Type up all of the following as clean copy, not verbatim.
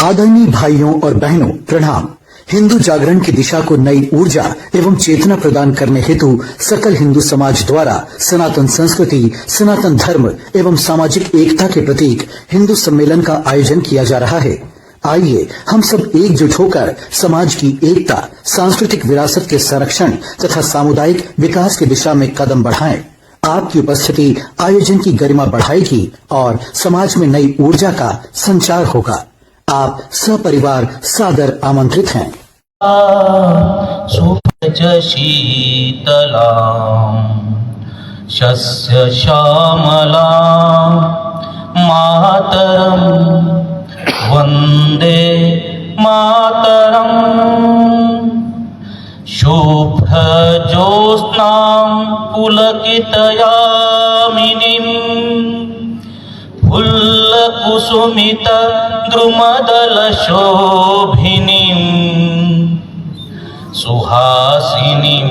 आदरणीय भाइयों और बहनों प्रणाम। हिंदू जागरण की दिशा को नई ऊर्जा एवं चेतना प्रदान करने हेतु सकल हिंदू समाज द्वारा सनातन संस्कृति, सनातन धर्म एवं सामाजिक एकता के प्रतीक हिंदू सम्मेलन का आयोजन किया जा रहा है। आइए हम सब एकजुट होकर समाज की एकता, सांस्कृतिक विरासत के संरक्षण तथा सामुदायिक विकास की दिशा में कदम बढ़ाएं। आपकी उपस्थिति आयोजन की गरिमा बढ़ाएगी और समाज में नई ऊर्जा का संचार होगा। आप सपरिवार सादर आमंत्रित हैं। सुखज शीतला शस्य श्यामला मातरम वंदे मातरम। शुभ्रज्योत्स्ना पुलकितयामिनीं फुल्लकुसुमित द्रुमदलशोभिनीं सुहासिनीं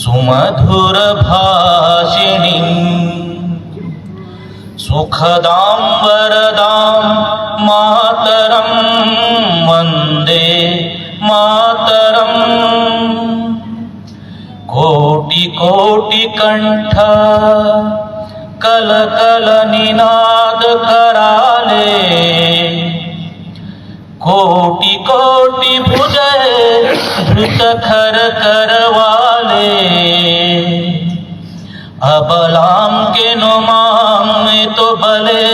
सुमधुरभाषिणीं सुखदां वरदां मातरं वन्दे मातरम्। कोटि कोटि कंठ कल कल निनाद कराले, कोटि कोटि भुजय धृत खर करवाले। अबलाम के नुमाम में तो बले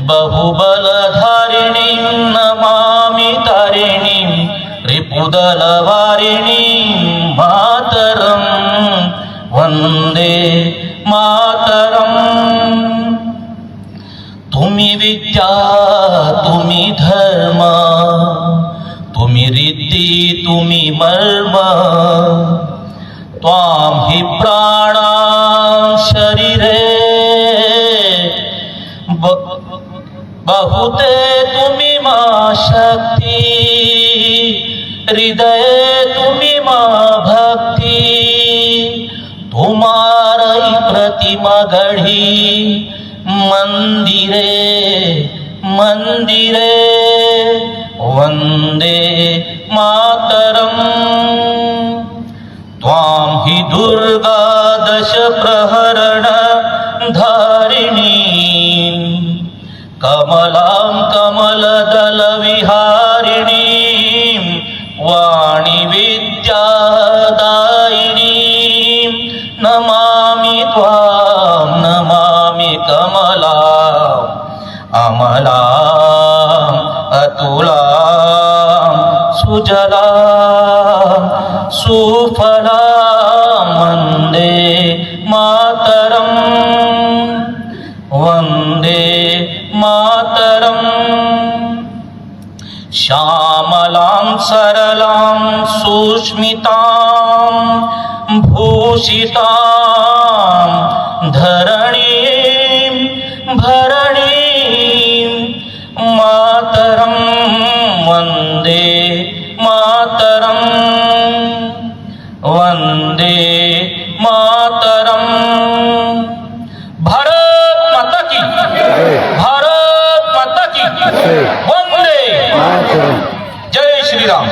बहुबल धारिणी नमामि तारिणी रिपुदल वारिणी मातरम वंदे मातरम। तुम्ही विद्या तुम्ही धर्म तुम्ही रीती तुम्ही मर्म त्वां हि प्राणां शरीरे बहुते तुम्ही मा शक्ती हृदय तुम्ही मा भक्ती। तुम्हारी प्रतिमा गढ़ी मंदिरे मंदिरे वंदे मातरम। त्वां हि दुर्गा दश प्रहरण धारिणी कमलां कमलदल विहारिणी वाणी विद्यादायिनी। नमामि त्वां नमामि कमला अमला अतुला सुजला सुफला वन्दे मातरम वन्दे मातरम। श्यामलां सरलां सुस्मितां भूषितां धरणीं भरणीं मातरं वन्दे मातरं वन्दे मातरं। भारत माता की, भारत माता की, वंदे जय श्री राम।